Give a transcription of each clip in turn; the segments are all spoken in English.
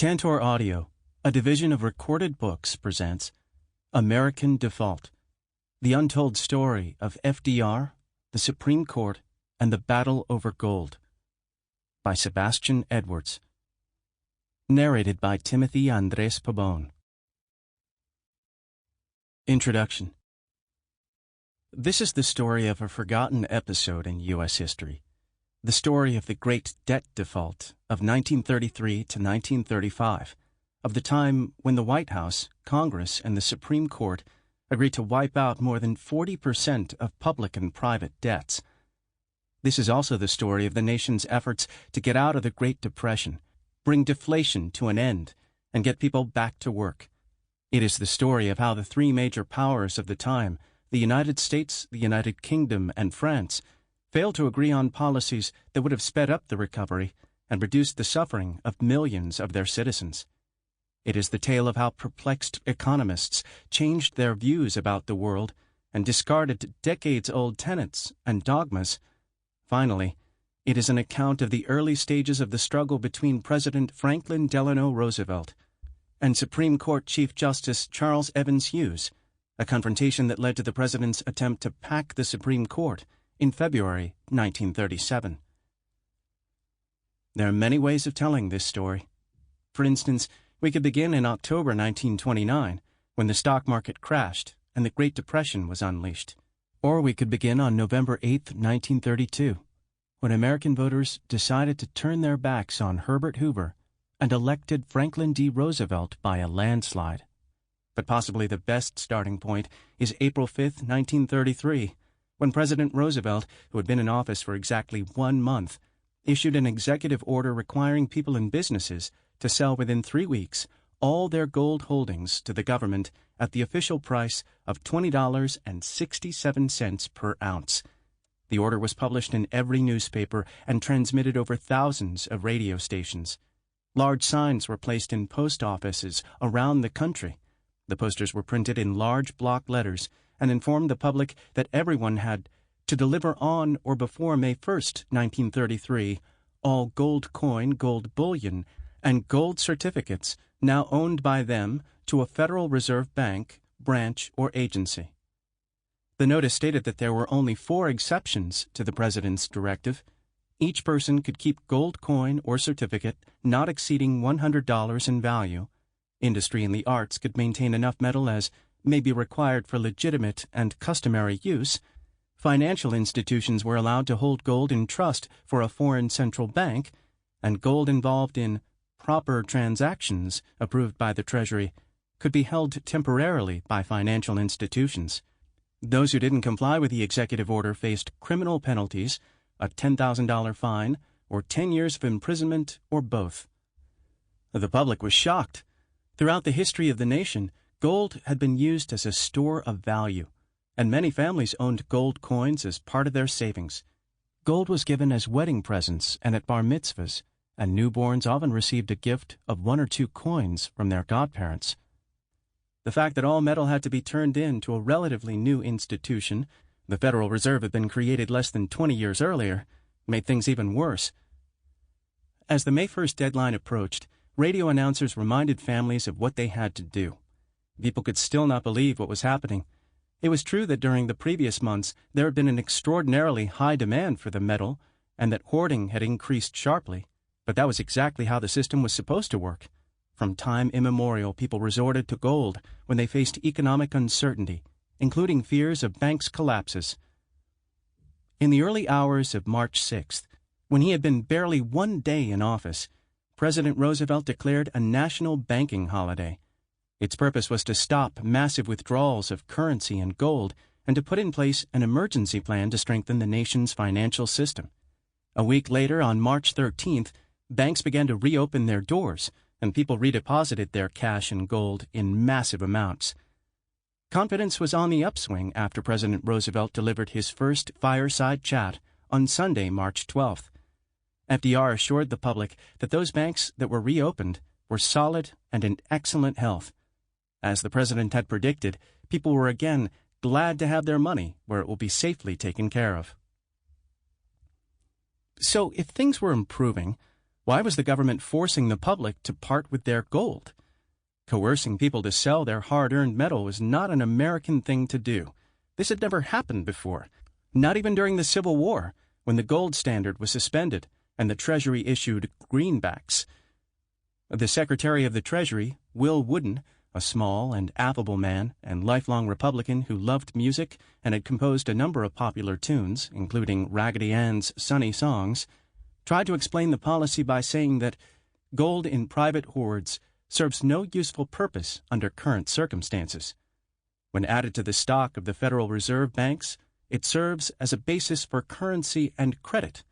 Tantor Audio, a division of Recorded Books, presents American Default, the untold story of FDR, the Supreme Court, and the battle over gold, by Sebastian Edwards. Narrated by Timothy Andrés Pabon. Introduction. This is the story of a forgotten episode in U.S. history, the story of the Great Debt Default of 1933 to 1935, of the time when the White House, Congress, and the Supreme Court agreed to wipe out more than 40% of public and private debts. This is also the story of the nation's efforts to get out of the Great Depression, bring deflation to an end, and get people back to work. It is the story of how the three major powers of the time, the United States, the United Kingdom, and France, failed to agree on policies that would have sped up the recovery and reduced the suffering of millions of their citizens. It is the tale of how perplexed economists changed their views about the world and discarded decades-old tenets and dogmas. Finally, it is an account of the early stages of the struggle between President Franklin Delano Roosevelt and Supreme Court Chief Justice Charles Evans Hughes, a confrontation that led to the president's attempt to pack the Supreme Court in February 1937. There are many ways of telling this story. For instance, we could begin in October 1929, when the stock market crashed and the Great Depression was unleashed. Or we could begin on November 8, 1932, when American voters decided to turn their backs on Herbert Hoover and elected Franklin D. Roosevelt by a landslide. But possibly the best starting point is April 5, 1933, when President Roosevelt, who had been in office for exactly 1 month, issued an executive order requiring people and businesses to sell within 3 weeks all their gold holdings to the government at the official price of $20.67 per ounce. The order was published in every newspaper and transmitted over thousands of radio stations. Large signs were placed in post offices around the country. The posters were printed in large block letters and informed the public that everyone had to deliver on or before May 1, 1933, all gold coin, gold bullion, and gold certificates now owned by them to a Federal Reserve Bank, branch, or agency. The notice stated that there were only 4 exceptions to the president's directive. Each person could keep gold coin or certificate not exceeding $100 in value. Industry and the arts could maintain enough metal as may be required for legitimate and customary use. Financial institutions were allowed to hold gold in trust for a foreign central bank, and gold involved in proper transactions approved by the Treasury could be held temporarily by financial institutions. Those who didn't comply with the executive order faced criminal penalties, a $10,000 fine, or 10 years of imprisonment, or both. The public was shocked. Throughout the history of the nation, gold had been used as a store of value, and many families owned gold coins as part of their savings. Gold was given as wedding presents and at bar mitzvahs, and newborns often received a gift of 1 or 2 coins from their godparents. The fact that all metal had to be turned in to a relatively new institution, the Federal Reserve had been created less than 20 years earlier, made things even worse. As the May 1st deadline approached, radio announcers reminded families of what they had to do. People could still not believe what was happening. It was true that during the previous months there had been an extraordinarily high demand for the metal and that hoarding had increased sharply, but that was exactly how the system was supposed to work. From time immemorial, people resorted to gold when they faced economic uncertainty, including fears of banks' collapses. In the early hours of March 6th, when he had been barely 1 day in office, President Roosevelt declared a national banking holiday. Its purpose was to stop massive withdrawals of currency and gold and to put in place an emergency plan to strengthen the nation's financial system. A week later, on March 13th, banks began to reopen their doors, and people redeposited their cash and gold in massive amounts. Confidence was on the upswing after President Roosevelt delivered his first fireside chat on Sunday, March 12th. FDR assured the public that those banks that were reopened were solid and in excellent health. As the president had predicted, people were again glad to have their money where it will be safely taken care of. So if things were improving, Why was the government forcing the public to part with their gold? Coercing people to sell their hard-earned metal was not an American thing to do. This had never happened before, not even during the Civil War, when the gold standard was suspended and the Treasury issued greenbacks. The Secretary of the Treasury, Will Wooden, a small and affable man and lifelong Republican who loved music and had composed a number of popular tunes, including Raggedy Ann's Sunny Songs, tried to explain the policy by saying that gold in private hoards serves no useful purpose under current circumstances. When added to the stock of the Federal Reserve banks, it serves as a basis for currency and credit.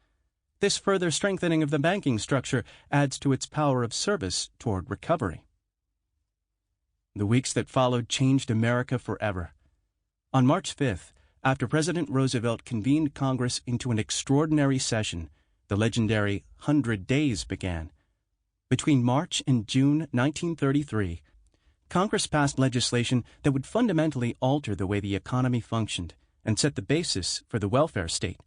This further strengthening of the banking structure adds to its power of service toward recovery. The weeks that followed changed America forever. On March 5th, after President Roosevelt convened Congress into an extraordinary session, the legendary 100 Days began. Between March and June 1933, Congress passed legislation that would fundamentally alter the way the economy functioned and set the basis for the welfare state.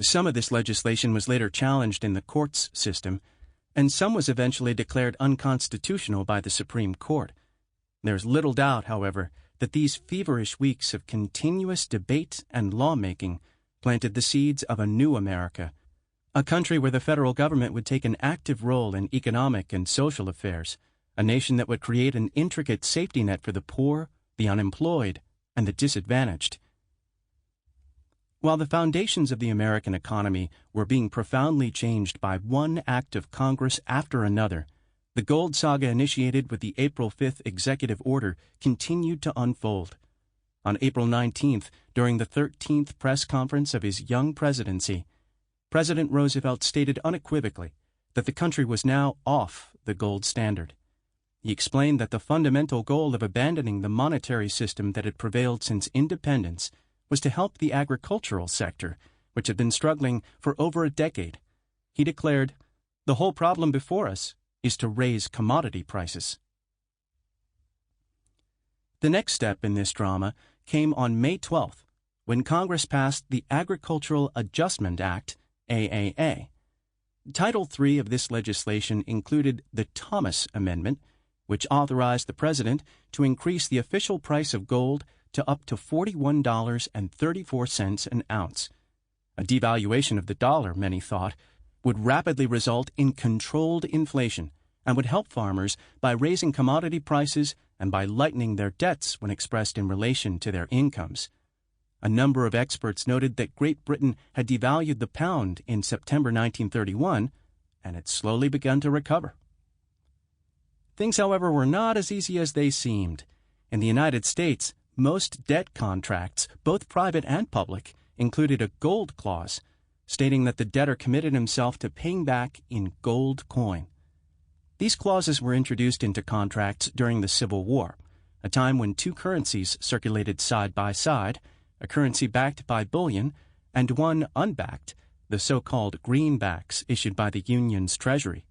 Some of this legislation was later challenged in the courts system, and some was eventually declared unconstitutional by the Supreme Court. There's little doubt, however, that these feverish weeks of continuous debate and lawmaking planted the seeds of a new America, a country where the federal government would take an active role in economic and social affairs, a nation that would create an intricate safety net for the poor, the unemployed, and the disadvantaged. While the foundations of the American economy were being profoundly changed by one act of Congress after another, the gold saga initiated with the April 5th executive order continued to unfold. On April 19th, during the 13th press conference of his young presidency, President Roosevelt stated unequivocally that the country was now off the gold standard. He explained that the fundamental goal of abandoning the monetary system that had prevailed since independence was to help the agricultural sector, which had been struggling for over a decade. He declared, "The whole problem before us is to raise commodity prices." The next step in this drama came on May 12th, when Congress passed the Agricultural Adjustment Act, AAA. Title III of this legislation included the Thomas Amendment, which authorized the president to increase the official price of gold to up to $41.34 an ounce. A devaluation of the dollar, many thought, would rapidly result in controlled inflation and would help farmers by raising commodity prices and by lightening their debts when expressed in relation to their incomes. A number of experts noted that Great Britain had devalued the pound in September 1931 and had slowly begun to recover. Things, however, were not as easy as they seemed. In the United States, most debt contracts, both private and public, included a gold clause, stating that the debtor committed himself to paying back in gold coin. These clauses were introduced into contracts during the Civil War, a time when two currencies circulated side by side, a currency backed by bullion and one unbacked, the so-called greenbacks issued by the Union's Treasury.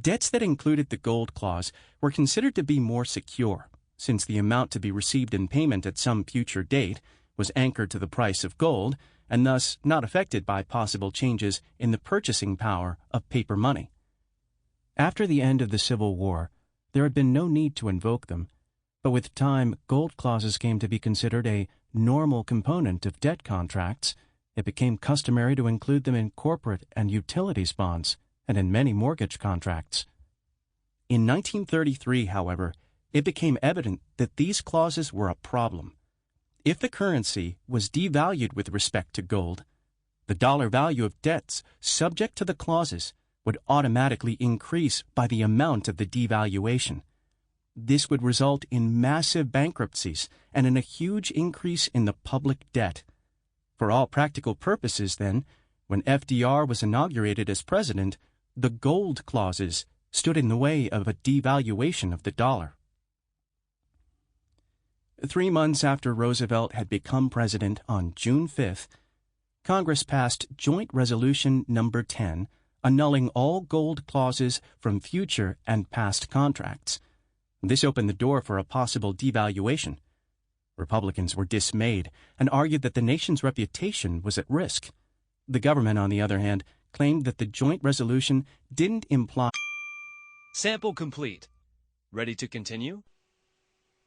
Debts that included the gold clause were considered to be more secure, since the amount to be received in payment at some future date was anchored to the price of gold and thus not affected by possible changes in the purchasing power of paper money. After the end of the Civil War, there had been no need to invoke them, but with time, gold clauses came to be considered a normal component of debt contracts. It became customary to include them in corporate and utilities bonds and in many mortgage contracts. In 1933, however, it became evident that these clauses were a problem. If the currency was devalued with respect to gold, the dollar value of debts subject to the clauses would automatically increase by the amount of the devaluation. This would result in massive bankruptcies and in a huge increase in the public debt. For all practical purposes, then, when FDR was inaugurated as president, the gold clauses stood in the way of a devaluation of the dollar. 3 months after Roosevelt had become president on June 5th, Congress passed Joint Resolution Number 10, annulling all gold clauses from future and past contracts. This opened the door for a possible devaluation. Republicans were dismayed and argued that the nation's reputation was at risk. The government, on the other hand, claimed that the joint resolution didn't imply. Sample complete. Ready to continue?